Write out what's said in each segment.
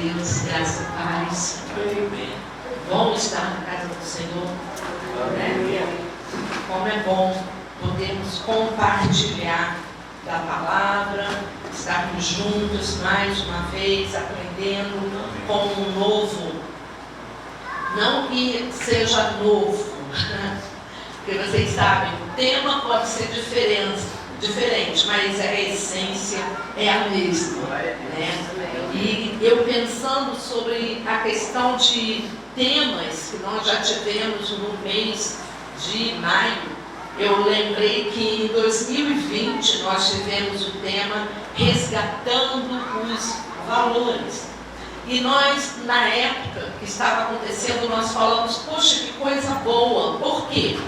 Deus, graça e paz. Bom estar na casa do Senhor. Né? Como é bom podermos compartilhar da palavra, estarmos juntos mais uma vez, aprendendo com um novo. Não que seja novo, porque vocês sabem, o tema pode ser diferente, mas a essência é a mesma. Né? E eu pensando sobre a questão de temas que nós já tivemos no mês de maio, eu lembrei que em 2020 nós tivemos o tema Resgatando os Valores. E nós, na época que estava acontecendo, nós falamos, poxa, que coisa boa. Por quê?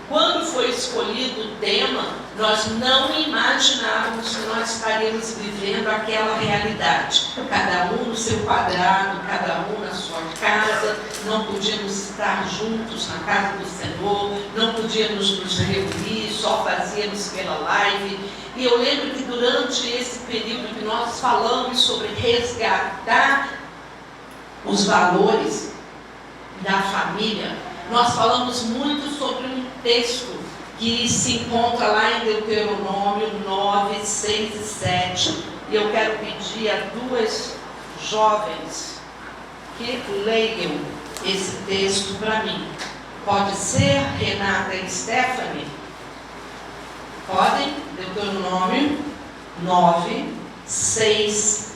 Quando foi escolhido o tema, nós não imaginávamos que nós estaríamos vivendo aquela realidade. Cada um no seu quadrado, cada um na sua casa, não podíamos estar juntos na casa do Senhor, não podíamos nos reunir, só fazíamos pela live. E eu lembro que durante esse período que nós falamos sobre resgatar os valores da família, nós falamos muito sobre um texto que se encontra lá em Deuteronômio 9, 6 e 7. E eu quero pedir a duas jovens que leiam esse texto para mim. Pode ser Renata e Stephanie? Podem? Deuteronômio 9, 6,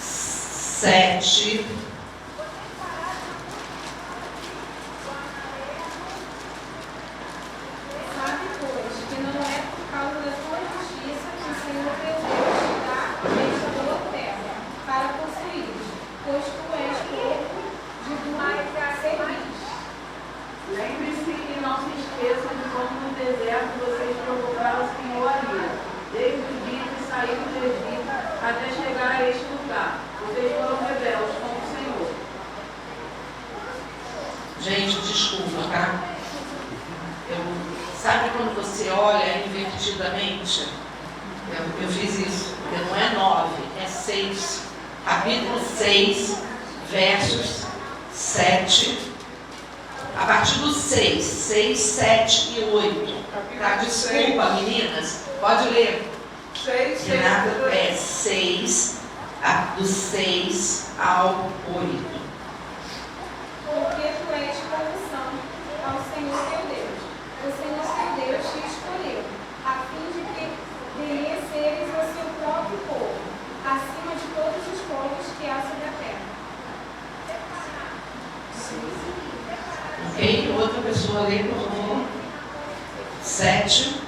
7. Lembre-se e não se esqueça de como no deserto vocês provocaram o Senhor ali, desde o dia que saíram do Egito até chegar a este lugar. Vocês foram rebeldes com o Senhor. Gente, desculpa, tá? Sabe quando você olha invertidamente? Eu fiz isso, porque não é 9, é 6. Capítulo 6, versos 7. A partir do 6, 7 e 8. Tá? Desculpa, meninas. Pode ler. 6, Renata, é 6, do 6 ao 8. Porque tu és profissão ao Senhor teu Deus. O Senhor teu Deus te escolheu, a fim de que conheceres o seu próprio povo, acima de todos os povos que há sobre a terra. Ok? Outra pessoa lê, por favor. 7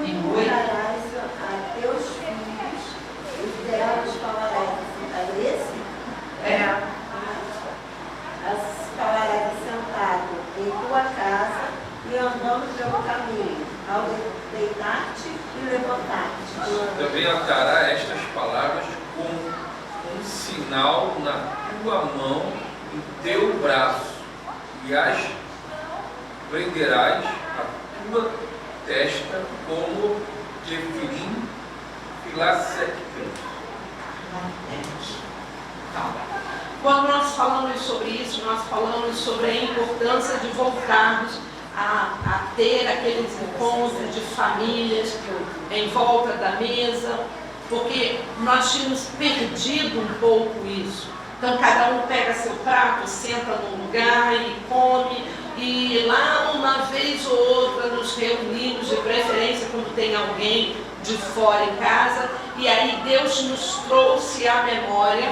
e 8. A teus filhos, os delas falarás assim, É. falarás sentado em tua casa e andando pelo caminho, ao deitar-te e levantar-te. Também atará estas palavras como um sinal na tua mão, no teu braço, e as prenderás a tua testa como tefilim filacéticos. Quando nós falamos sobre isso, nós falamos sobre a importância de voltarmos a ter aqueles encontros de famílias em volta da mesa, porque nós tínhamos perdido um pouco isso. Então cada um pega seu prato, senta num lugar e come, e lá uma vez ou outra nos reunimos, de preferência quando tem alguém de fora em casa, e aí Deus nos trouxe à memória,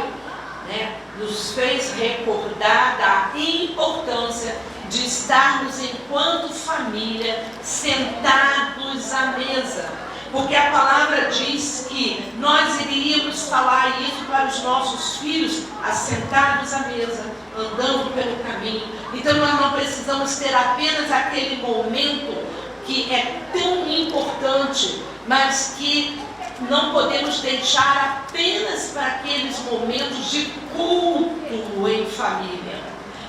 né, nos fez recordar da importância de estarmos enquanto família sentados à mesa. Porque a palavra diz que nós iríamos falar isso para os nossos filhos, assentados à mesa, andando pelo caminho. Então nós não precisamos ter apenas aquele momento que é tão importante, mas que não podemos deixar apenas para aqueles momentos de culto em família.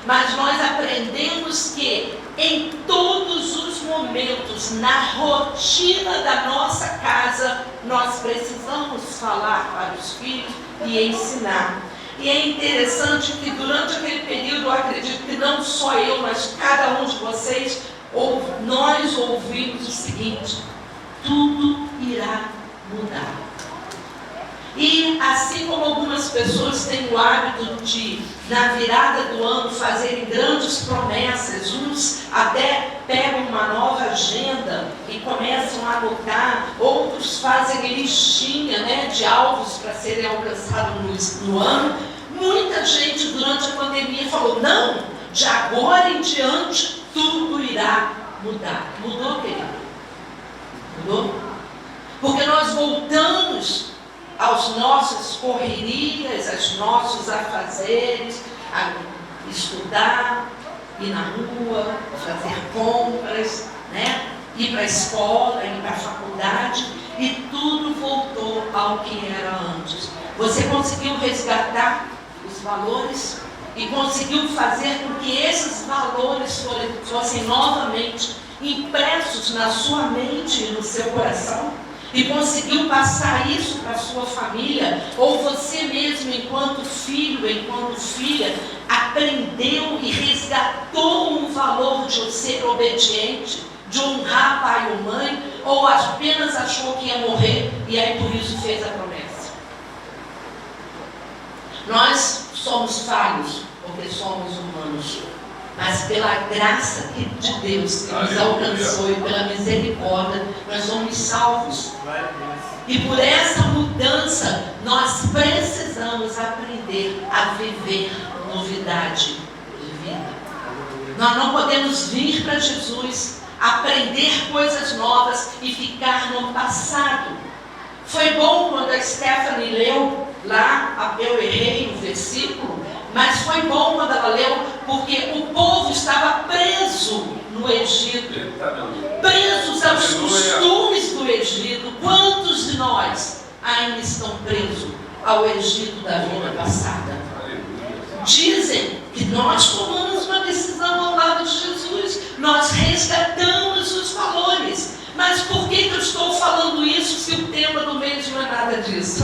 Mas nós aprendemos que em todos os momentos, na rotina da nossa casa, nós precisamos falar para os filhos e ensinar. E é interessante que durante aquele período, eu acredito que não só eu, mas cada um de vocês, nós ouvimos o seguinte: tudo irá mudar. E assim como algumas pessoas têm o hábito de, na virada do ano, fazerem grandes promessas, uns até pegam uma nova agenda e começam a anotar, outros fazem listinha, né, de alvos para serem alcançados no ano. Muita gente durante a pandemia falou: não, de agora em diante tudo irá mudar. Mudou, querido? Mudou? Porque nós voltamos às nossas correrias, aos nossos afazeres, a estudar, ir na rua, fazer compras, né? Ir para a escola, ir para a faculdade, e tudo voltou ao que era antes. Você conseguiu resgatar os valores e conseguiu fazer com que esses valores fossem novamente impressos na sua mente e no seu coração? E conseguiu passar isso para a sua família? Ou você mesmo, enquanto filho, enquanto filha, aprendeu e resgatou um valor de ser obediente, de honrar pai ou mãe, ou apenas achou que ia morrer e aí por isso fez a promessa? Nós somos falhos, porque somos humanos. Mas pela graça de Deus que nos alcançou e pela misericórdia, nós somos salvos. E por essa mudança, nós precisamos aprender a viver novidade de vida. Nós não podemos vir para Jesus, aprender coisas novas e ficar no passado. Foi bom quando a Stephanie leu lá, eu errei o versículo, mas foi bom quando ela leu, porque o povo estava preso no Egito, presos aos costumes do Egito. Quantos de nós ainda estão presos ao Egito da vida passada? Dizem que nós tomamos uma decisão ao lado de Jesus, nós resgatamos os valores. Mas por que eu estou falando isso se o tema do mês não é nada disso?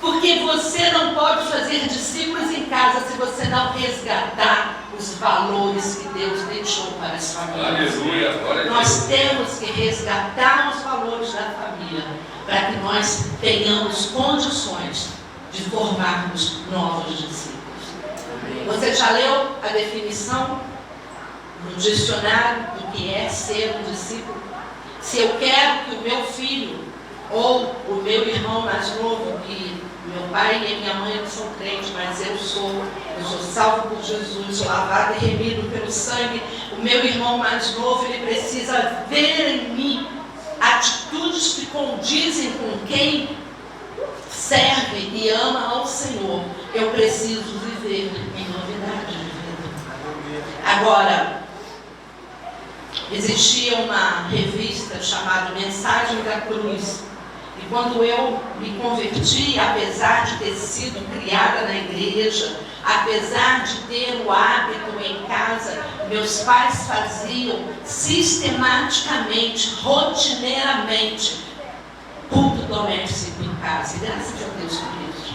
Porque você não pode fazer discípulos em casa se você não resgatar os valores que Deus deixou para as famílias. Aleluia. Nós temos que resgatar os valores da família para que nós tenhamos condições de formarmos novos discípulos. Você já leu a definição no dicionário do que é ser um discípulo? Se eu quero que o meu filho ou o meu irmão mais novo, que meu pai e minha mãe não são crentes, mas eu sou salvo por Jesus, lavado e remido pelo sangue. O meu irmão mais novo, ele precisa ver em mim atitudes que condizem com quem serve e ama ao Senhor. Eu preciso viver em novidade de vida. Agora, existia uma revista chamada Mensagem da Cruz. E quando eu me converti, apesar de ter sido criada na igreja, apesar de ter o hábito em casa, meus pais faziam sistematicamente, rotineiramente, culto doméstico em casa. E graças a Deus por isso.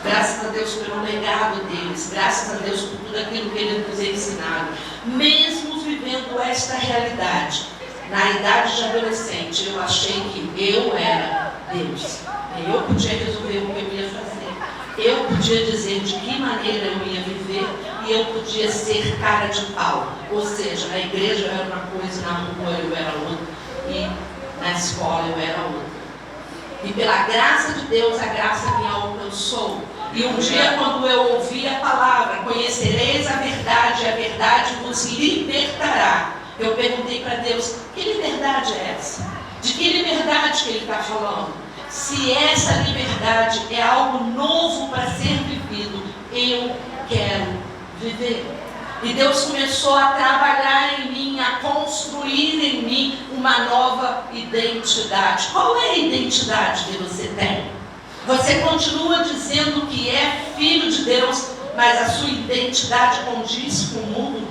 Graças a Deus pelo legado deles. Graças a Deus por tudo aquilo que eles nos ensinaram. Mesmo vivendo esta realidade, na idade de adolescente, eu achei que eu era Deus. Eu podia resolver o que eu ia fazer. Eu podia dizer de que maneira eu ia viver e eu podia ser cara de pau. Ou seja, na igreja eu era uma coisa, na rua eu era outra e na escola eu era outra. E pela graça de Deus, a graça me alcançou. E um dia, quando eu ouvi a palavra, conhecereis a verdade vos libertará. Eu perguntei para Deus, que liberdade é essa? De que liberdade que Ele está falando? Se essa liberdade é algo novo para ser vivido, eu quero viver. E Deus começou a trabalhar em mim, a construir em mim uma nova identidade. Qual é a identidade que você tem? Você continua dizendo que é filho de Deus, mas a sua identidade condiz com o mundo?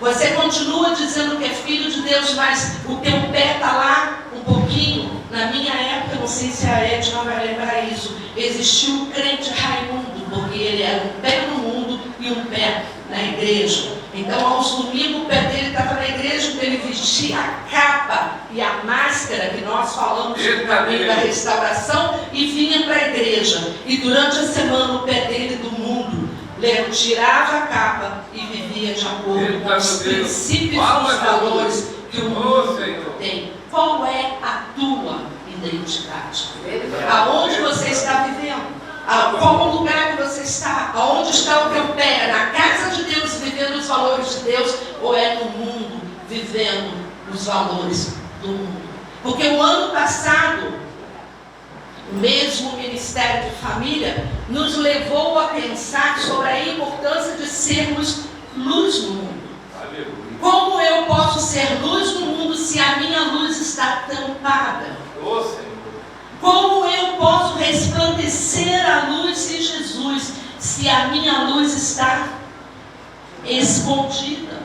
Você continua dizendo que é filho de Deus, mas o teu pé está lá um pouquinho Na minha época, não sei se a Edna vai lembrar isso, existiu o crente Raimundo, porque ele era um pé no mundo e um pé na igreja. Então, aos domingos, o pé dele estava na igreja, então ele vestia a capa e a máscara, que nós falamos no caminho da restauração, e vinha para a igreja. E durante a semana, o pé dele do mundo, ele tirava a capa e vivia de acordo com os princípios e os valores que o mundo tem. Qual é a tua identidade? Aonde você está vivendo? Qual o lugar que você está? Aonde está o teu pé? É na casa de Deus, vivendo os valores de Deus, ou é no mundo, vivendo os valores do mundo? Porque o ano passado, o mesmo Ministério de Família nos levou a pensar sobre a importância de sermos luz no mundo. Como eu posso ser luz no mundo se a minha luz está tampada? Como eu posso resplandecer a luz em Jesus se a minha luz está escondida?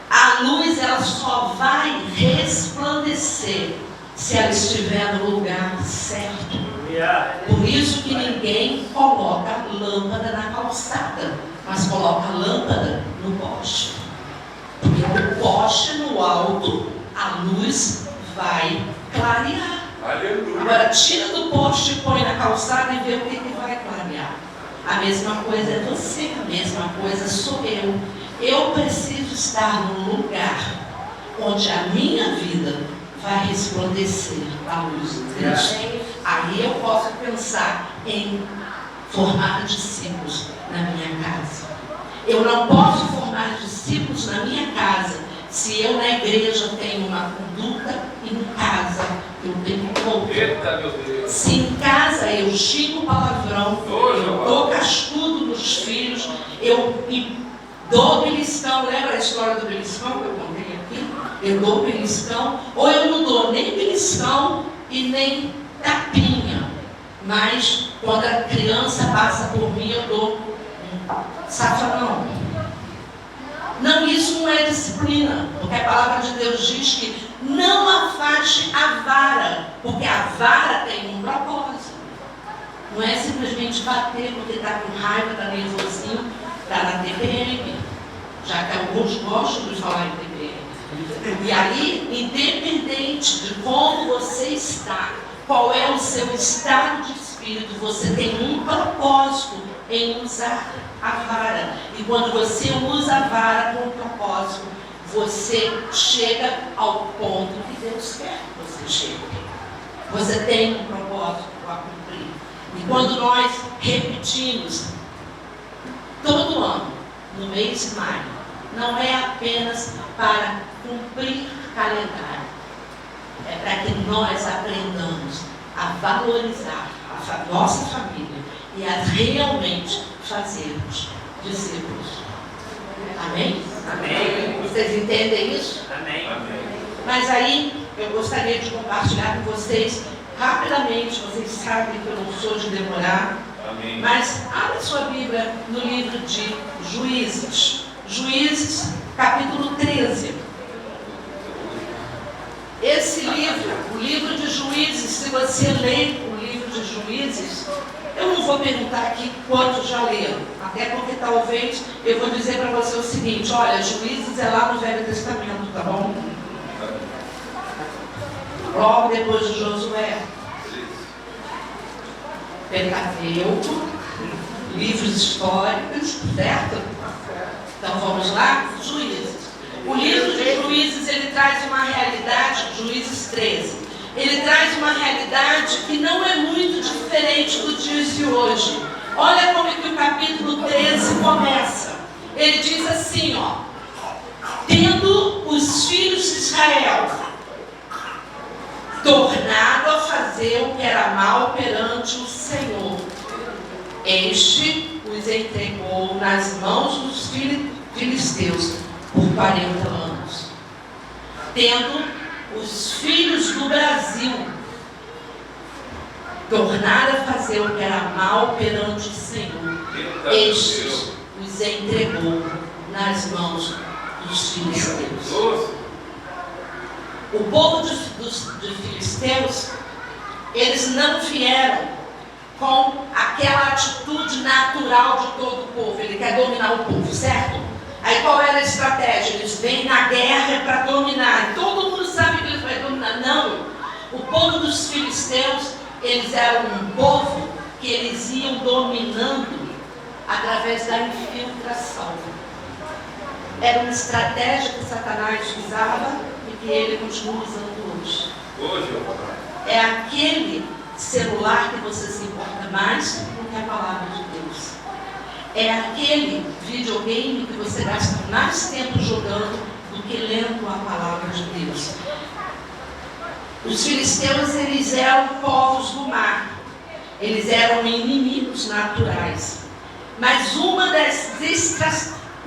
A luz, ela só vai resplandecer se ela estiver no lugar certo. Por isso que ninguém coloca lâmpada na calçada, mas coloca lâmpada no poste. Porque no poste, no alto, a luz vai clarear. Aleluia. Agora tira do poste e põe na calçada e vê o que vai clarear. A mesma coisa é você, a mesma coisa sou eu. Eu preciso estar num lugar onde a minha vida vai resplandecer a luz de Deus. Aí eu posso pensar em formar discípulos na minha casa. Eu não posso formar discípulos na minha casa se eu na igreja tenho uma conduta, em casa eu tenho outra. Se em casa eu xingo palavrão, eu dou cascudo nos filhos, eu dou beliscão, lembra a história do beliscão que eu contei aqui? Eu dou beliscão, ou eu não dou nem beliscão e nem tapinha, mas quando a criança passa por mim eu dou um safanão. Não, isso não é disciplina, porque a palavra de Deus diz que não afaste a vara, porque a vara tem um propósito. Não é simplesmente bater porque está com raiva, está nervosinho, está na TPM, já que alguns gostam de falar em TPM. E aí, independente de como você está, qual é o seu estado de espírito, você tem um propósito em usar a vara. E quando você usa a vara com propósito, você chega ao ponto que Deus quer que você chegue. Você tem um propósito a cumprir. E quando nós repetimos todo ano, no mês de maio, não é apenas para cumprir calendário, é para que nós aprendamos a valorizar a nossa família e a realmente fazermos discípulos. Amém? Amém. Vocês entendem isso? Amém. Mas aí eu gostaria de compartilhar com vocês rapidamente. Vocês sabem que eu não sou de demorar. Amém. Mas abra sua Bíblia no livro de Juízes. Juízes, capítulo 13. Esse livro, o livro de Juízes, se você ler o livro de Juízes, eu não vou perguntar aqui quantos já leram, até porque talvez eu vou dizer para você o seguinte: olha, Juízes é lá no Velho Testamento, tá bom? Logo depois de Josué, Pentateuco, livros históricos, certo? Então vamos lá? Juízes. O livro de Juízes, ele traz uma realidade, Juízes 13, ele traz uma realidade que não é muito diferente do dia de hoje. Olha como é que o capítulo 13 começa. Ele diz assim, ó: tendo os filhos de Israel tornado a fazer o que era mal perante o Senhor, este os entregou nas mãos dos filisteus por 40 anos. Tendo os filhos do Brasil tornado a fazer o que era mal perante o Senhor, estes os entregou nas mãos dos filisteus. O povo de filisteus, eles não vieram com aquela atitude natural de todo o povo. Ele quer dominar o povo, certo? Aí qual era a estratégia? Eles vêm na guerra para dominar. E todo mundo sabe que eles vão dominar. Não. O povo dos filisteus, eles eram um povo que eles iam dominando através da infiltração. Era uma estratégia que Satanás usava e que ele continua usando hoje. É aquele celular que você se importa mais do que a palavra de Deus. É aquele videogame que você gasta mais tempo jogando do que lendo a palavra de Deus. Os filisteus, eles eram povos do mar. Eles eram inimigos naturais. Mas uma das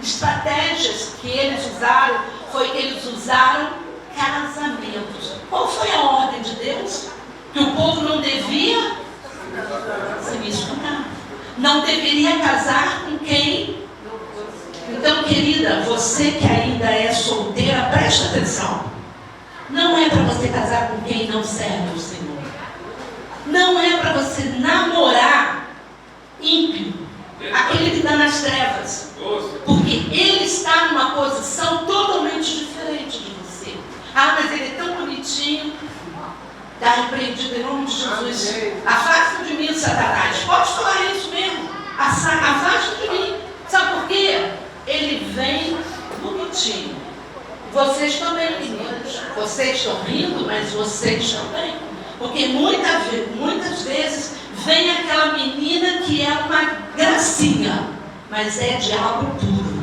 estratégias que eles usaram foi que eles usaram casamentos. Qual foi a ordem de Deus? Que o povo não devia se misturar. Não deveria casar com quem? Então, querida, você que ainda é solteira, preste atenção. Não é para você casar com quem não serve ao Senhor. Não é para você namorar ímpio, aquele que está nas trevas. Porque ele está numa posição totalmente diferente de você. Ah, mas ele é tão bonitinho. Está repreendido em nome de Jesus. Afasta de mim, Satanás. Pode falar isso mesmo. Afasta de mim. Sabe por quê? Ele vem bonitinho. Vocês também, meninos. Vocês estão rindo, mas vocês também. Porque muitas vezes vem aquela menina que é uma gracinha, mas é diabo puro.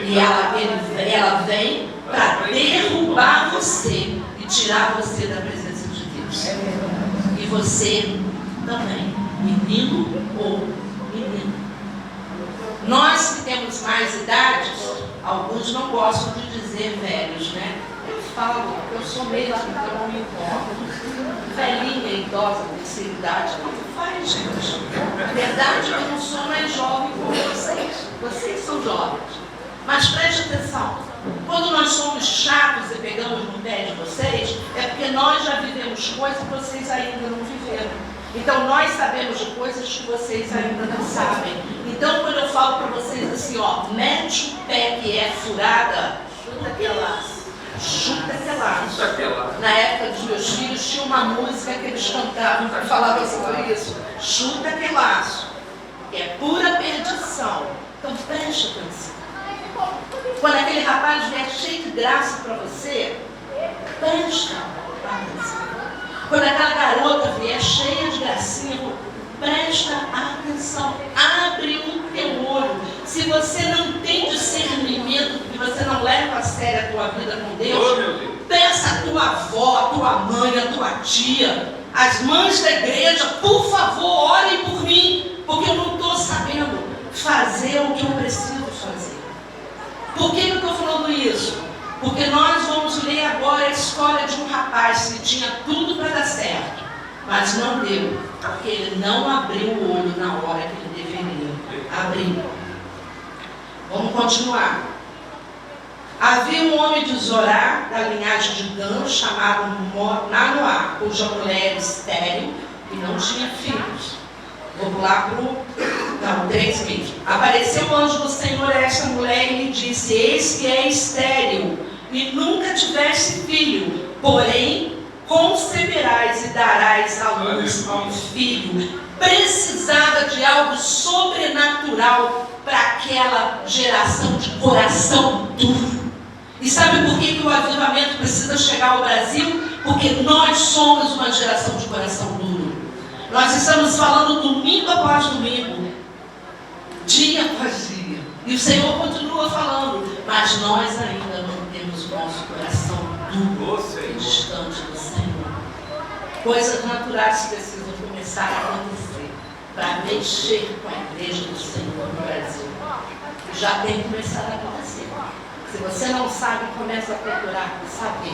E ela vem para derrubar você e tirar você da presença de Deus. E você também, menino ou menina. Nós que temos mais idades, alguns não gostam de dizer velhos, né? Eu falo, eu sou mesmo, então eu não me importo. Velhinha, idosa, terceira idade, não faz, gente. A verdade é que eu não sou mais jovem como vocês. Vocês são jovens. Mas preste atenção. Quando nós somos chatos e pegamos no pé de vocês, é porque nós já vivemos coisas que vocês ainda não viveram. Então nós sabemos de coisas que vocês ainda não sabem. Então quando eu falo para vocês assim, ó, mete o pé que é furada, chuta que laço. Chuta que laço. Na época dos meus filhos tinha uma música que eles cantavam que falava sobre isso. Chuta que laço. É pura perdição. Então preste atenção. Quando aquele rapaz vier cheio de graça para você, presta atenção. Quando aquela garota vier cheia de gracinha, presta atenção. Abre o teu olho. Se você não tem discernimento, que você não leva a sério a tua vida com Deus, peça a tua avó, a tua mãe, a tua tia, as mães da igreja, por favor, orem por mim, porque eu não estou sabendo fazer o que eu preciso fazer. Por que eu estou falando isso? Porque nós vamos ler agora a história de um rapaz que tinha tudo para dar certo, mas não deu, porque ele não abriu o olho na hora que ele deveria abrir. Vamos continuar. Havia um homem de Zorá, da linhagem de Dan, chamado Manoá, cuja mulher era estéril e não tinha filhos. Vou pular para o 3 mesmo. Apareceu o anjo do Senhor a esta mulher e lhe disse: eis que é estéril e nunca tiveste filho, porém conceberás e darás à luz a um filho. Precisava de algo sobrenatural para aquela geração de coração duro. E sabe por que o avivamento precisa chegar ao Brasil? Porque nós somos uma geração de coração duro. Nós estamos falando domingo após domingo, dia após dia. E o Senhor continua falando, mas nós ainda não temos o nosso coração duro e distante do Senhor. Coisas naturais precisam começar a acontecer para mexer com a igreja do Senhor no Brasil. E já tem começado a acontecer. Se você não sabe, começa a procurar saber.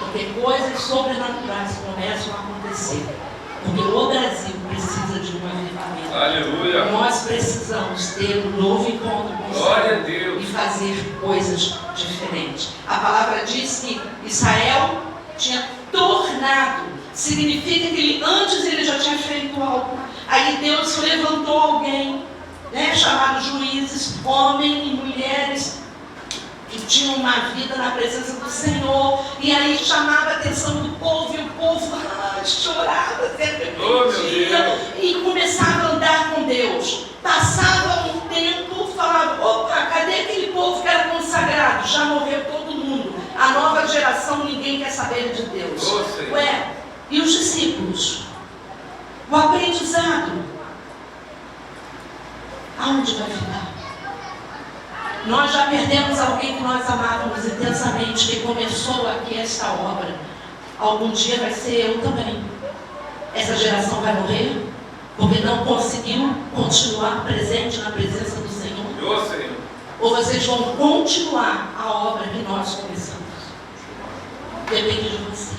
Porque coisas sobrenaturais começam a acontecer. Porque o Brasil precisa de um avivamento. Aleluia. Nós precisamos ter um novo encontro com o Senhor e fazer coisas diferentes. A palavra diz que Israel tinha tornado. Significa que antes ele já tinha feito algo. Aí Deus levantou alguém, né, chamado juízes, homens e mulheres, que tinham uma vida na presença do Senhor, e aí chamava a atenção do povo, e o povo chorava, se arrependia, e começava a andar com Deus. Passava um tempo, falava, opa, cadê aquele povo que era consagrado? Já morreu todo mundo, a nova geração, ninguém quer saber de Deus. Ué, e os discípulos? O aprendizado, aonde vai ficar? Nós já perdemos alguém que nós amávamos intensamente, que começou aqui esta obra. Algum dia vai ser eu também. Essa geração vai morrer porque não conseguiu continuar presente na presença do Senhor. Ou vocês vão continuar a obra que nós começamos? Depende de você.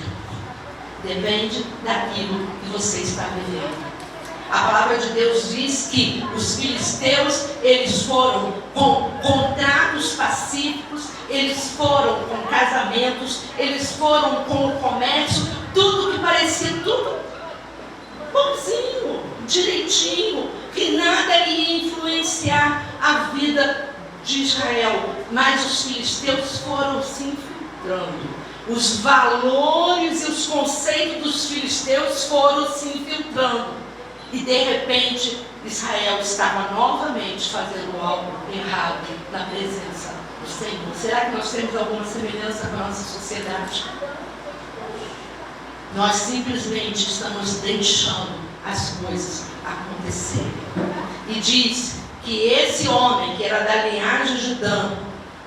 Depende daquilo que você está vivendo. A palavra de Deus diz que os filisteus, eles foram com contratos pacíficos, eles foram com casamentos, eles foram com o comércio, tudo que parecia tudo bonzinho, direitinho, que nada ia influenciar a vida de Israel. Mas os filisteus foram se infiltrando. Os valores e os conceitos dos filisteus foram se infiltrando. E de repente, Israel estava novamente fazendo algo errado na presença do Senhor. Será que nós temos alguma semelhança com a nossa sociedade? Nós simplesmente estamos deixando as coisas acontecerem. E diz que esse homem, que era da linhagem de Dan,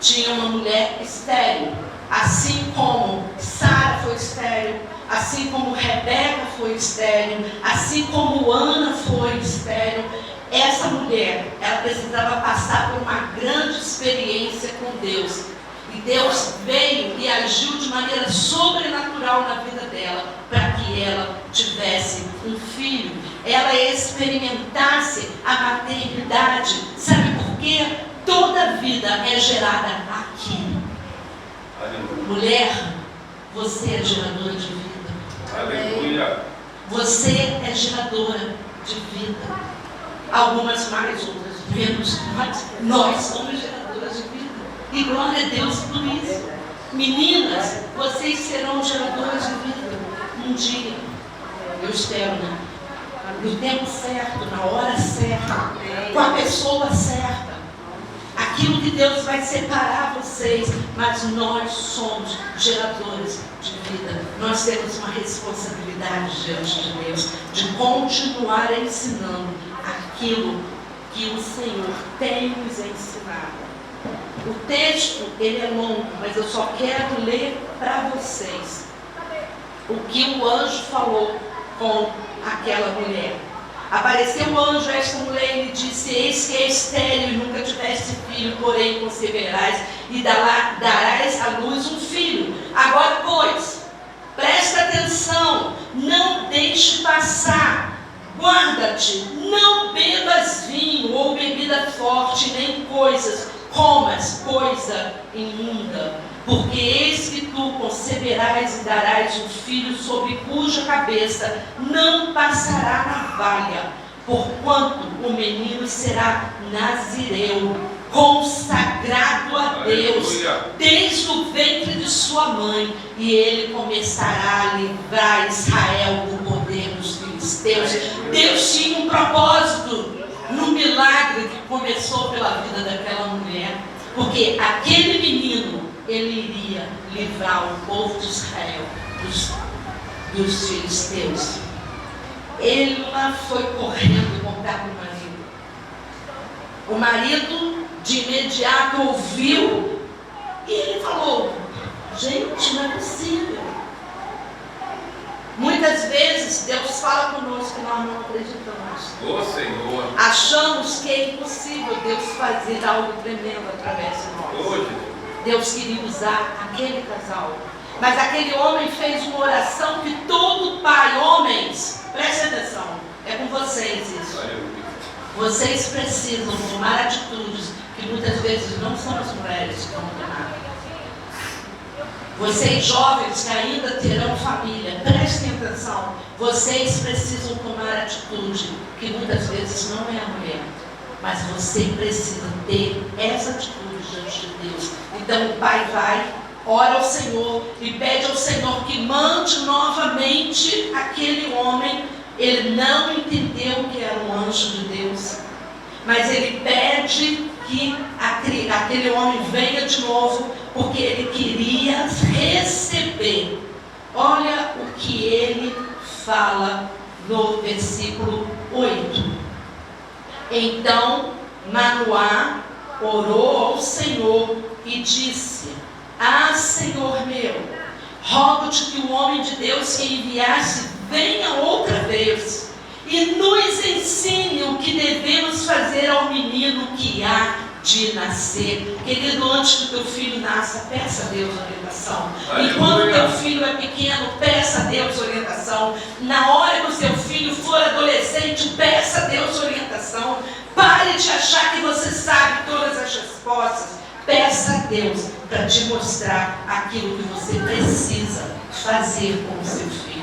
tinha uma mulher estéril. Assim como Sara foi estéril, assim como Rebeca foi estéril, assim como Ana foi estéril, essa mulher, ela precisava passar por uma grande experiência com Deus. E Deus veio e agiu de maneira sobrenatural na vida dela, para que ela tivesse um filho, ela experimentasse a maternidade. Sabe por quê? Toda vida é gerada aqui. Mulher, você é geradora de vida. Aleluia. Você é geradora de vida. Algumas mais, outras menos, mas nós somos geradoras de vida. E glória a Deus por isso. Meninas, vocês serão geradoras de vida. Um dia, eu espero, né? No tempo certo, na hora certa, com a pessoa certa. Aquilo que Deus vai separar vocês, mas nós somos geradores de vida. Nós temos uma responsabilidade diante de Deus de continuar ensinando aquilo que o Senhor tem nos ensinado. O texto, ele é longo, mas eu só quero ler para vocês o que o anjo falou com aquela mulher. Apareceu o anjo a esta mulher e lhe disse: eis que é estéril e nunca tiveste filho, porém conceberás e darás à luz um filho. Agora, pois, presta atenção, não deixe passar, guarda-te, não bebas vinho ou bebida forte, nem comas coisa imunda, porque eis que tu conceberás e darás um filho sobre cuja cabeça não passará navalha, porquanto o menino será nazireu, consagrado a Deus, desde o ventre de sua mãe, e ele começará a livrar Israel do poder dos filisteus. Deus tinha um propósito no milagre que começou pela vida daquela mulher, porque aquele menino, ele iria livrar o povo de Israel dos filisteus. Ela foi correndo contar para o marido. O marido de imediato ouviu e ele falou: gente, não é possível. Muitas vezes Deus fala conosco que nós não acreditamos. Ô Senhor. Achamos que é impossível Deus fazer algo tremendo através de nós. Ô Jesus. Deus queria usar aquele casal. Mas aquele homem fez uma oração que todo pai, homens, preste atenção, é com vocês isso. Aleluia. Vocês precisam tomar atitudes que muitas vezes não são as mulheres que vão tomar. Vocês jovens que ainda terão família, prestem atenção. Vocês precisam tomar atitude, que muitas vezes não é a mulher, mas você precisa ter essa atitude diante de Deus. Então o pai vai, ora ao Senhor e pede ao Senhor que mande novamente aquele homem. Ele não entendeu que era um anjo de Deus, mas ele pede que aquele homem venha de novo, porque ele queria receber. Olha o que ele fala no versículo 8. Então Manoá orou ao Senhor e disse: Ah, Senhor meu, rogo-te que o homem de Deus que enviaste venha outra vez e nos ensine o que devemos fazer ao menino que há de nascer. Querido, antes que teu filho nasça, peça a Deus orientação. Enquanto teu filho é pequeno, peça a Deus orientação. Na hora que o seu filho for adolescente, peça a Deus orientação. Pare de achar que você sabe todas as respostas. Peça a Deus para te mostrar aquilo que você precisa fazer com o seu filho.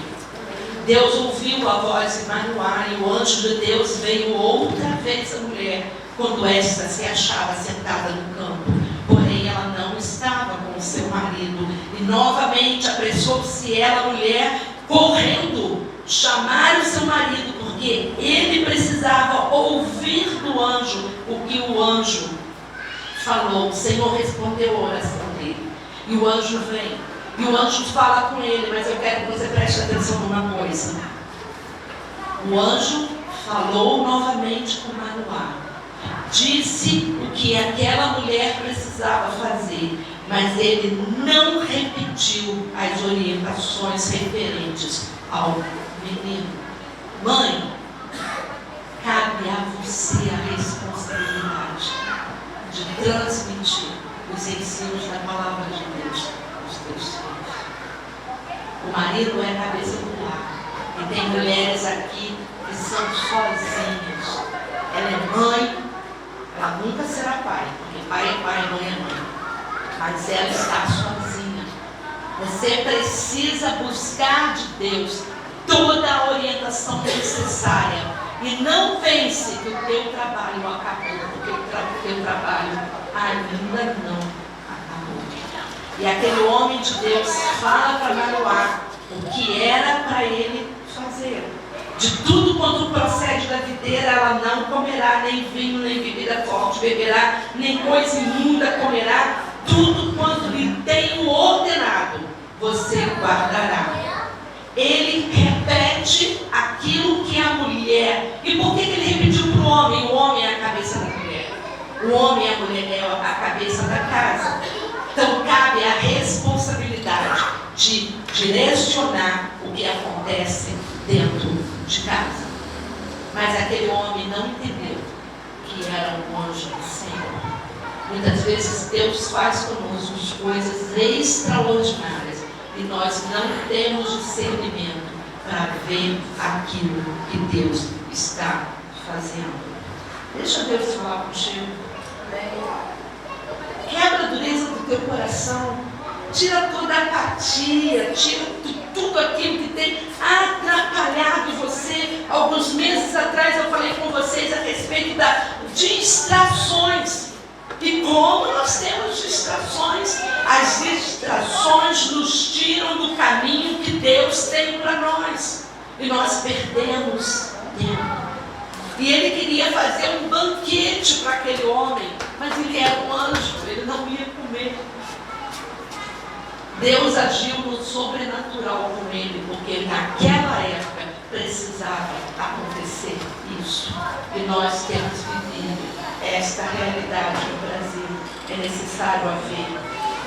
Deus ouviu a voz de Manoá e o anjo de Deus veio outra vez à mulher, quando esta se achava sentada no campo. Porém, ela não estava com o seu marido. E novamente apressou-se ela, a mulher, correndo, chamar o seu marido, porque ele precisava ouvir do anjo o que o anjo falou. O Senhor respondeu a oração dele. E o anjo vem. E o anjo fala com ele, mas eu quero que você preste atenção numa coisa. O anjo falou novamente com Manoá. Disse o que aquela mulher precisava fazer, mas ele não repetiu as orientações referentes ao menino. Mãe, cabe a você a responsabilidade de transmitir os ensinos da palavra de Deus aos teus filhos. O marido é a cabeça do lar. E tem mulheres aqui que são sozinhas. Ela é mãe, ela nunca será pai, porque pai é pai, mãe é mãe. Mas ela está sozinha. Você precisa buscar de Deus toda a orientação necessária. E não pense que o teu trabalho acabou, porque o teu trabalho ainda não acabou. E aquele homem de Deus fala para Manoá o que era para ele fazer. De tudo quanto procede da videira, ela não comerá, nem vinho, nem bebida forte beberá, nem coisa imunda comerá. Tudo quanto lhe tenho ordenado, você guardará. Ele repete aquilo que a mulher... E por que ele repetiu para o homem? O homem é a cabeça da mulher. O homem e a mulher é a cabeça da casa. Então cabe a responsabilidade de direcionar o que acontece dentro de casa. Mas aquele homem não entendeu que era um anjo do Senhor. Muitas vezes Deus faz conosco coisas extraordinárias e nós não temos discernimento para ver aquilo que Deus está fazendo. Deixa Deus falar contigo. Quebra a dureza do teu coração. Tira toda a apatia, tira tudo aquilo que tem atrapalhado você. Alguns meses atrás eu falei com vocês a respeito das distrações. E como nós temos distrações? As distrações nos tiram do caminho que Deus tem para nós. E nós perdemos tempo. E ele queria fazer um banquete para aquele homem, mas ele era um anjo, ele não ia comer. Deus agiu no sobrenatural com ele, porque naquela época precisava acontecer isso. E nós temos vivido esta realidade no Brasil. É necessário haver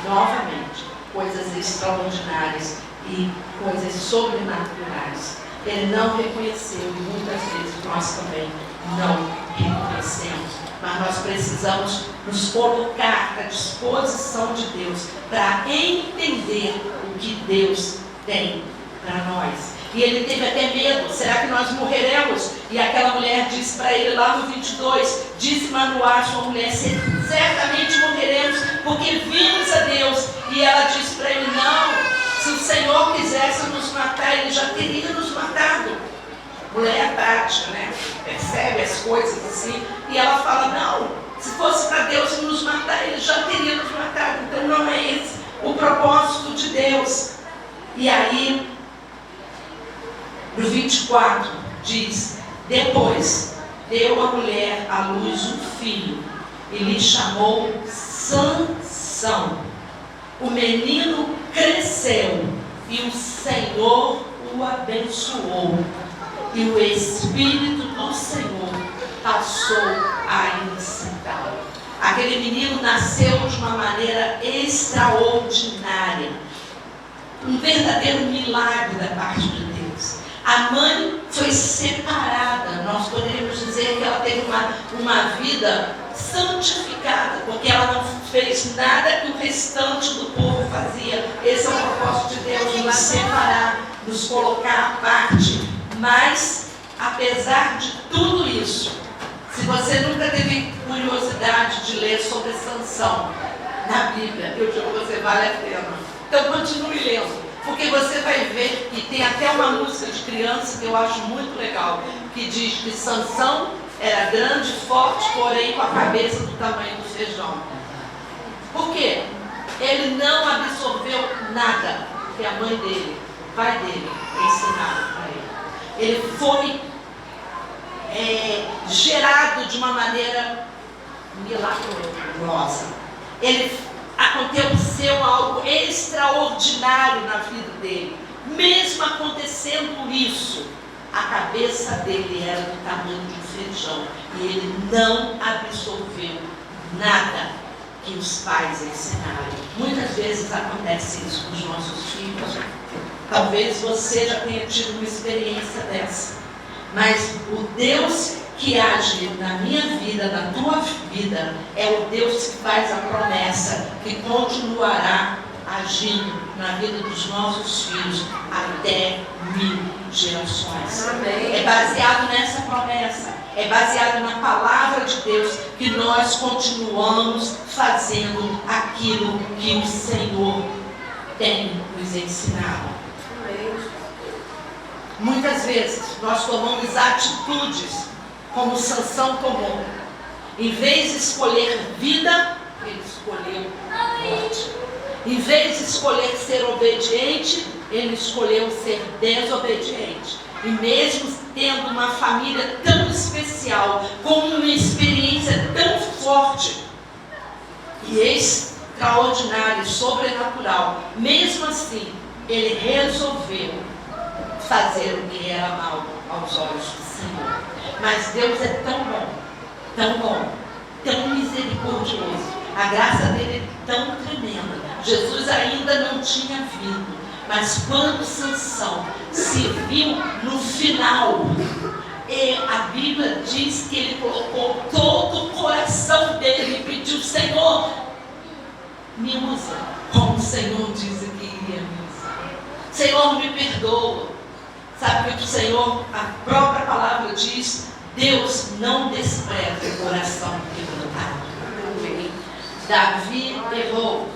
novamente coisas extraordinárias e coisas sobrenaturais. Ele não reconheceu e muitas vezes nós também não reconhecemos. Mas nós precisamos nos colocar à disposição de Deus para entender o que Deus tem para nós. E ele teve até medo. Será que nós morreremos? E aquela mulher disse para ele lá no 22, disse Manoá, sua mulher, certamente morreremos porque vimos a Deus. E ela disse para ele, não, se o Senhor quisesse nos matar, ele já teria nos matado. Mulher prática, né? Percebe as coisas assim. E ela fala, não, se fosse para Deus nos matar, ele já teria nos matado. Então não é esse o propósito de Deus. E aí, no 24, diz, depois deu a mulher à luz um filho e lhe chamou Sansão. O menino cresceu e o Senhor o abençoou. E o Espírito do Senhor passou a incitá-lo. Aquele menino nasceu de uma maneira extraordinária. Um verdadeiro milagre da parte de Deus. A mãe foi separada. Nós poderíamos dizer que ela teve uma vida santificada, porque ela não fez nada que o restante do povo fazia. Esse é o propósito de Deus, nos separar, nos colocar à parte. Mas, apesar de tudo isso, se você nunca teve curiosidade de ler sobre Sansão na Bíblia, eu digo que você vale a pena. Então continue lendo, porque você vai ver que tem até uma música de criança que eu acho muito legal, que diz que Sansão era grande, forte, porém com a cabeça do tamanho do feijão. Por quê? Ele não absorveu nada que a mãe dele, o pai dele, ensinaram para ele. Ele foi gerado de uma maneira milagrosa. Aconteceu algo extraordinário na vida dele. Mesmo acontecendo isso, a cabeça dele era do tamanho de um feijão. E ele não absorveu nada que os pais ensinaram. Muitas vezes acontece isso com os nossos filhos. Talvez você já tenha tido uma experiência dessa. Mas o Deus que age na minha vida, na tua vida, é o Deus que faz a promessa que continuará agindo na vida dos nossos filhos até 1000 gerações. Amém. É baseado nessa promessa, é baseado na palavra de Deus que nós continuamos fazendo aquilo que o Senhor tem nos ensinado. Muitas vezes nós tomamos atitudes como Sansão tomou. Em vez de escolher vida, ele escolheu morte. Em vez de escolher ser obediente, ele escolheu ser desobediente. E mesmo tendo uma família tão especial, com uma experiência tão forte e extraordinária e sobrenatural, mesmo assim, ele resolveu fazer o que era mal aos olhos do Senhor. Mas Deus é tão bom, tão misericordioso. A graça dele é tão tremenda. Jesus ainda não tinha vindo, mas quando Sansão se viu no final, a Bíblia diz que ele colocou todo o coração dele e pediu: Senhor, me usa, como o Senhor disse que iria me usar. Senhor, me perdoa. Sabe o que o Senhor, a própria palavra diz? Deus não despreza o coração quebrantado. Davi errou,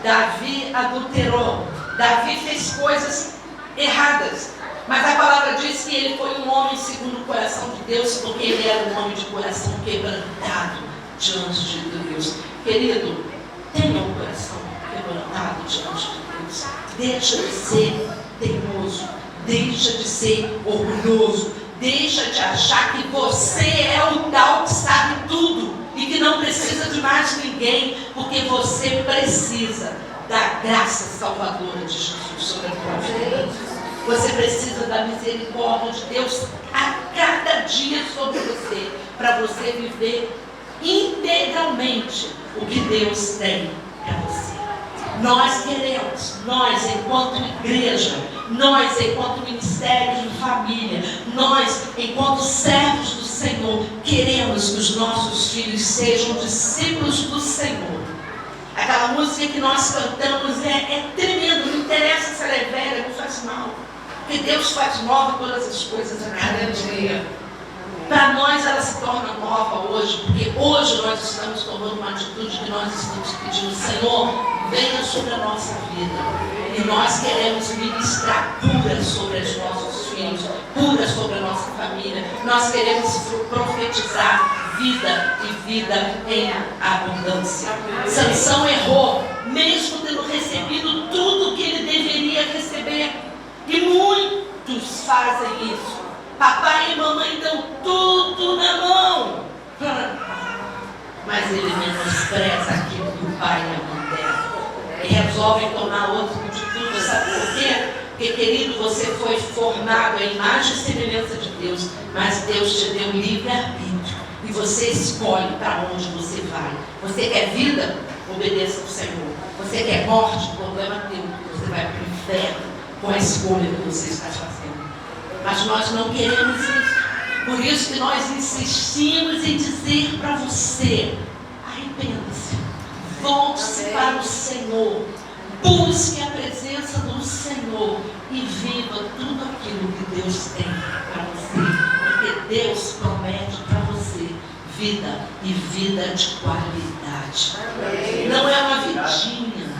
Davi adulterou, Davi fez coisas erradas, mas a palavra diz que ele foi um homem segundo o coração de Deus, porque ele era um homem de coração quebrantado diante de Deus. Querido, tenha um coração quebrantado diante de Deus. Deixa de ser teimoso, deixa de ser orgulhoso, deixa de achar que você é o tal que sabe tudo e que não precisa de mais ninguém, porque você precisa da graça salvadora de Jesus sobre a tua vida. Você precisa da misericórdia de Deus a cada dia sobre você, para você viver integralmente o que Deus tem para você. Nós queremos, nós enquanto igreja, nós enquanto ministério de família, nós enquanto servos do Senhor, queremos que os nossos filhos sejam discípulos do Senhor. Aquela música que nós cantamos é tremendo, não interessa se ela é velha, não faz mal, porque Deus faz nova todas as coisas a cada dia. para nós ela se torna nova hoje, porque hoje nós estamos tomando uma atitude que nós estamos pedindo: Senhor, venha sobre a nossa vida. E nós queremos ministrar cura sobre os nossos filhos, cura sobre a nossa família. Nós queremos profetizar vida e vida em abundância. Sansão errou, mesmo tendo recebido tudo que ele deveria receber. E muitos fazem isso. Papai e mamãe dão tudo na mão, mas ele menospreza aquilo que o pai e a mãe deram. E resolve tomar outra atitude. Sabe por quê? Porque, querido, você foi formado à imagem e semelhança de Deus, mas Deus te deu livre-arbítrio. E você escolhe para onde você vai. Você quer vida? Obedeça ao Senhor. Você quer morte? Problema teu. Você vai para o inferno com a escolha que você está fazendo. Mas nós não queremos isso. Por isso que nós insistimos em dizer para você: arrependa-se, volte-se para o Senhor, busque a presença do Senhor e viva tudo aquilo que Deus tem para você. Porque Deus promete para você vida e vida de qualidade. Não é uma vidinha.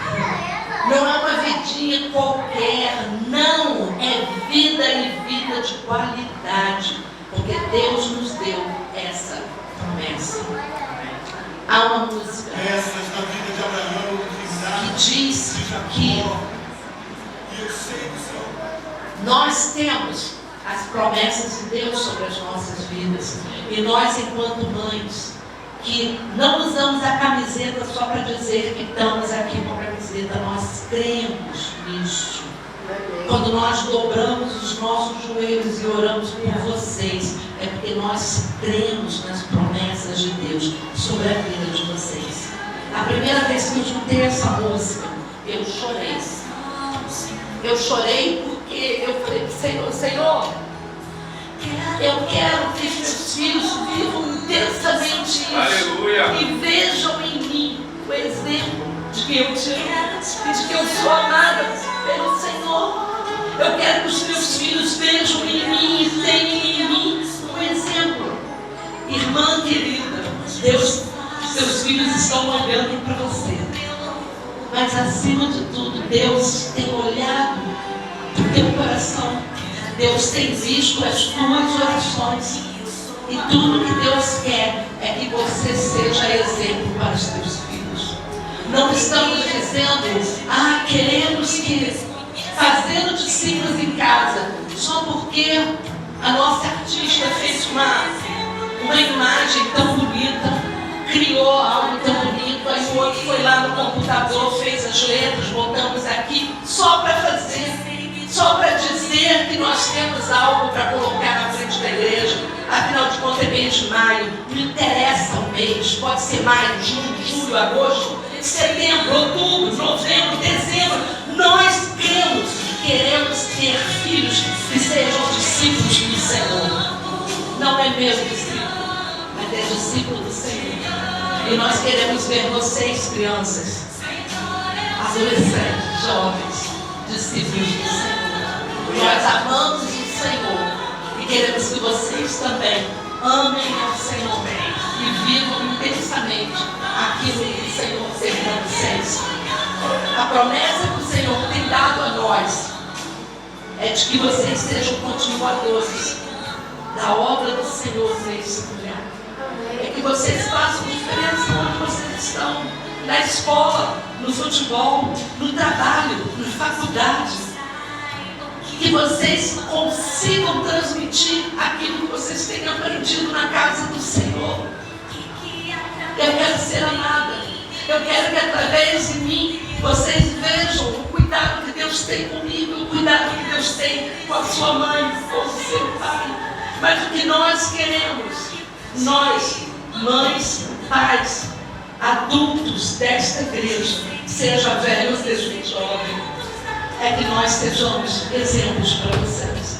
Não é uma vidinha qualquer, não, é vida e vida de qualidade, porque Deus nos deu essa promessa. Há uma música que diz que nós temos as promessas de Deus sobre as nossas vidas, e nós, enquanto mães, que não usamos a camiseta só para dizer que estamos aqui com a camiseta, nós cremos nisso. Quando nós dobramos os nossos joelhos e oramos por vocês, é porque nós cremos nas promessas de Deus sobre a vida de vocês. A primeira vez que eu juntei essa música, eu chorei. Eu chorei porque eu falei: Senhor, eu quero que meus filhos vivam intensamente isso. Aleluia. E vejam em mim o exemplo de que eu te amo e de que eu sou amada pelo Senhor. Eu quero que os meus filhos vejam em mim e tenham em mim um exemplo. Irmã querida, Deus, seus filhos estão olhando para você. Mas acima de tudo, Deus tem olhado para o teu coração. Deus tem visto as tuas orações. E tudo que Deus quer é que você seja exemplo para os teus filhos. Não estamos dizendo: queremos que fazendo discípulos em casa, só porque a nossa artista fez uma imagem tão bonita, criou algo tão bonito, aí o outro foi lá no computador, fez as letras, botamos aqui, só para fazer. Só para dizer que nós temos algo para colocar na frente da igreja. Afinal de contas, é mês de maio. Não interessa o mês. Pode ser maio, junho, julho, agosto, setembro, outubro, novembro, dezembro. Nós cremos e queremos ter filhos que sejam discípulos do Senhor. Não é meu discípulo, mas é discípulo do Senhor. E nós queremos ver vocês, crianças, adolescentes, jovens, discípulos do Senhor. Nós amamos o Senhor e queremos que vocês também amem ao Senhor e vivam intensamente aquilo que o Senhor tem para vocês. A promessa que o Senhor tem dado a nós é de que vocês sejam continuadores da obra do Senhor nesse lugar. É que vocês façam diferença onde vocês estão, na escola, no futebol, no trabalho, na faculdade. Que vocês consigam transmitir aquilo que vocês têm aprendido na casa do Senhor. Eu quero ser amada. Eu quero que através de mim vocês vejam o cuidado que Deus tem comigo, o cuidado que Deus tem com a sua mãe, com o seu pai. Mas o que nós queremos, nós, mães, pais, adultos desta igreja, seja velho ou seja jovem, é que nós sejamos exemplos para vocês.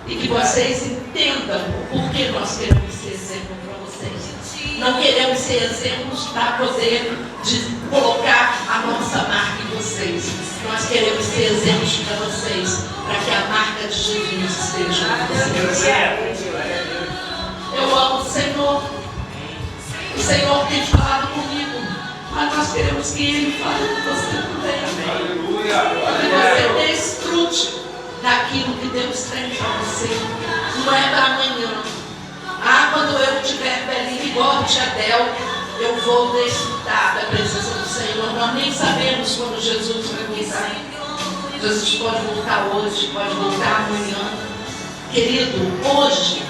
E que vocês entendam o porquê nós queremos ser exemplo para vocês. Não queremos ser exemplos para poder colocar a nossa marca em vocês. Nós queremos ser exemplos para vocês, para que a marca de Jesus esteja em vocês. Eu eu amo o Senhor. O Senhor tem falado comigo, mas nós queremos que Ele fale com você também. Aleluia. Que você desfrute daquilo que Deus tem para você. Não é para amanhã. Quando eu tiver velhinho igual a tia Del, eu vou desfrutar da presença do Senhor. Nós nem sabemos quando Jesus vai voltar. Jesus pode voltar hoje, pode voltar amanhã. Querido, hoje,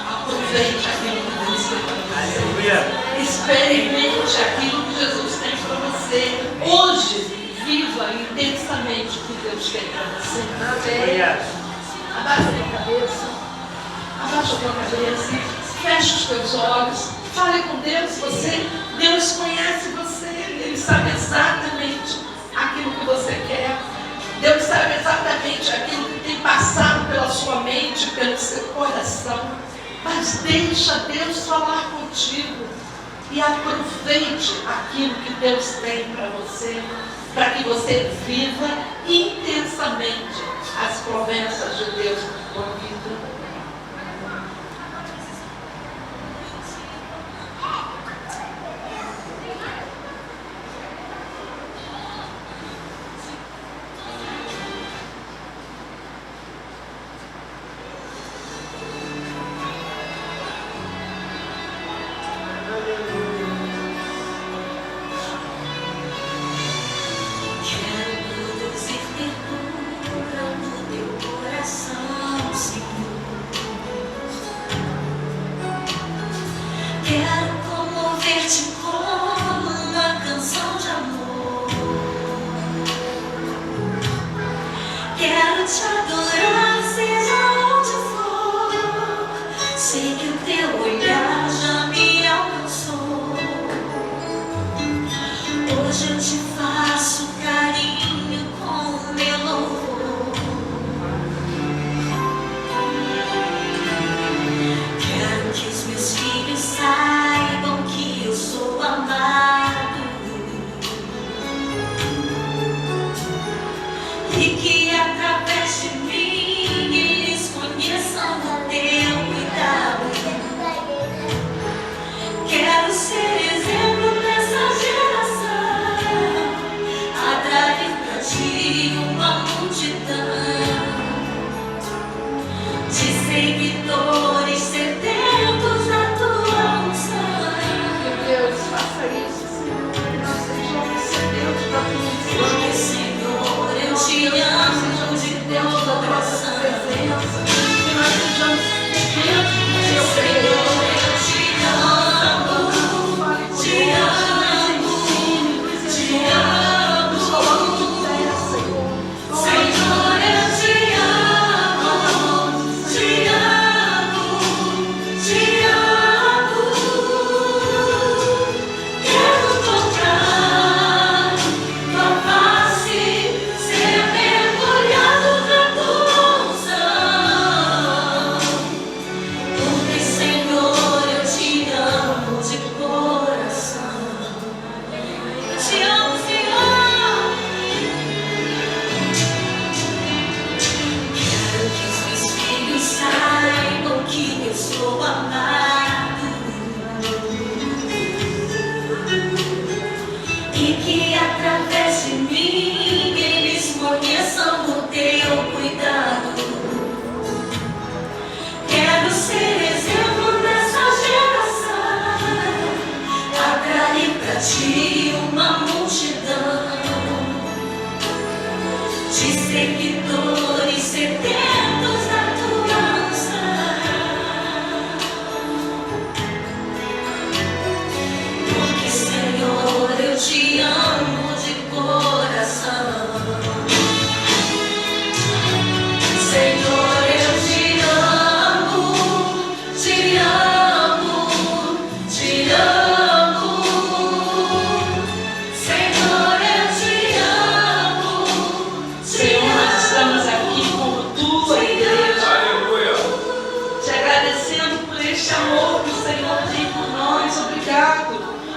aproveite aquilo que Deus tem para você. Experimente aquilo que Jesus tem para você. Hoje, viva intensamente o que Deus tem para você. Amém. Abaixa a tua cabeça. Abaixa a tua cabeça. Feche os teus olhos. Fale com Deus. Deus conhece você. Ele sabe exatamente aquilo que você quer. Deus sabe exatamente aquilo que tem passado pela sua mente, pelo seu coração. Mas deixa Deus falar contigo. E aproveite aquilo que Deus tem para você. Para que você viva intensamente as promessas de Deus na sua vida.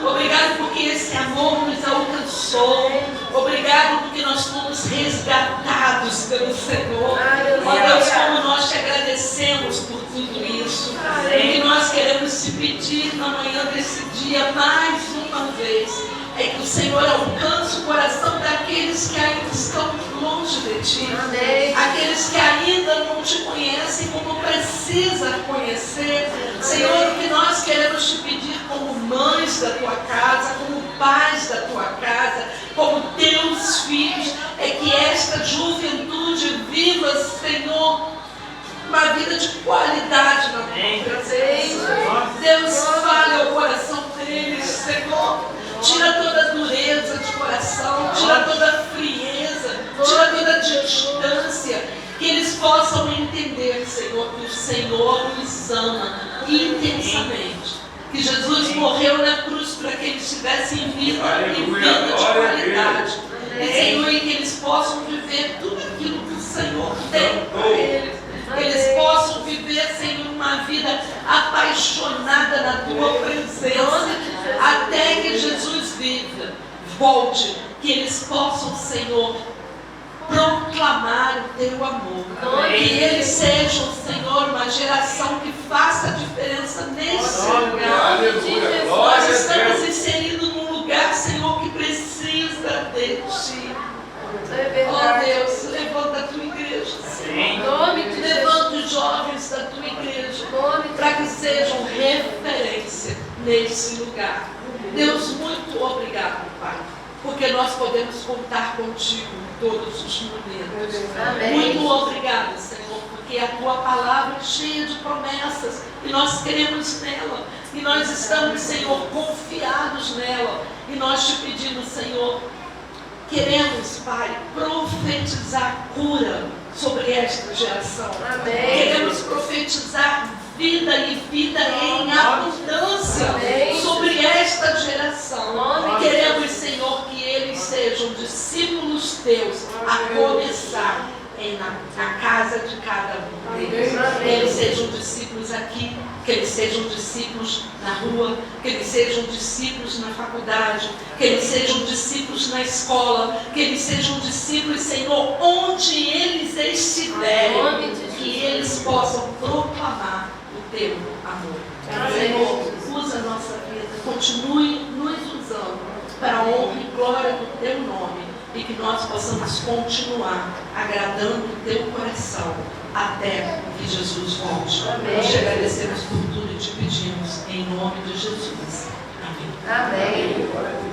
Obrigado porque esse amor nos alcançou. Obrigado porque nós fomos resgatados pelo Senhor. Ó Deus, como nós te agradecemos por tudo isso. E nós queremos te pedir na manhã desse dia, mais uma vez, é que o Senhor alcance o coração daqueles que ainda estão longe de ti. Aqueles que ainda não te conhecem como precisa conhecer. Senhor, o que nós queremos te pedir como mães da tua casa, como pais da tua casa, como teus filhos, é que esta juventude viva, Senhor, uma vida de qualidade na tua presença. Deus, fale ao coração deles, Senhor. Tira toda a dureza de coração, tira toda a frieza, tira toda a distância, que eles possam entender, Senhor, que o Senhor nos ama intensamente. Que Jesus morreu na cruz para que eles tivessem vida e vida de qualidade. E, Senhor, e que eles possam viver tudo aquilo que o Senhor tem para eles. Que eles possam viver, Senhor, uma vida apaixonada na tua presença, até que Jesus volte. Que eles possam, Senhor, proclamar o teu amor. Que eles sejam, Senhor, uma geração que faça a diferença nesse lugar. Nós estamos inseridos num lugar, Senhor, que precisa de ti. Oh Deus, levanta a tua igreja, Senhor. Levanta os jovens da tua igreja para que sejam referência nesse lugar. Deus, muito obrigado, Pai, porque nós podemos contar contigo em todos os momentos. Muito obrigado, Senhor, porque a tua palavra é cheia de promessas e nós cremos nela. E nós estamos, Senhor, confiados nela. E nós te pedimos, Senhor, queremos, Pai, profetizar cura sobre esta geração. Queremos profetizar vida e vida em abundância sobre esta geração. Queremos, Senhor, que eles sejam discípulos teus, a começar na casa de cada um deles. Que eles sejam discípulos aqui, que eles sejam discípulos na rua, que eles sejam discípulos na faculdade, que eles sejam discípulos na escola, que eles sejam discípulos, Senhor, onde eles estiverem, que eles possam proclamar o teu amor. Senhor, usa a nossa vida, continue nos usando para a honra e glória do teu nome, e que nós possamos continuar agradando o teu coração até que Jesus volte. Nós te agradecemos por tudo e te pedimos em nome de Jesus. Amém.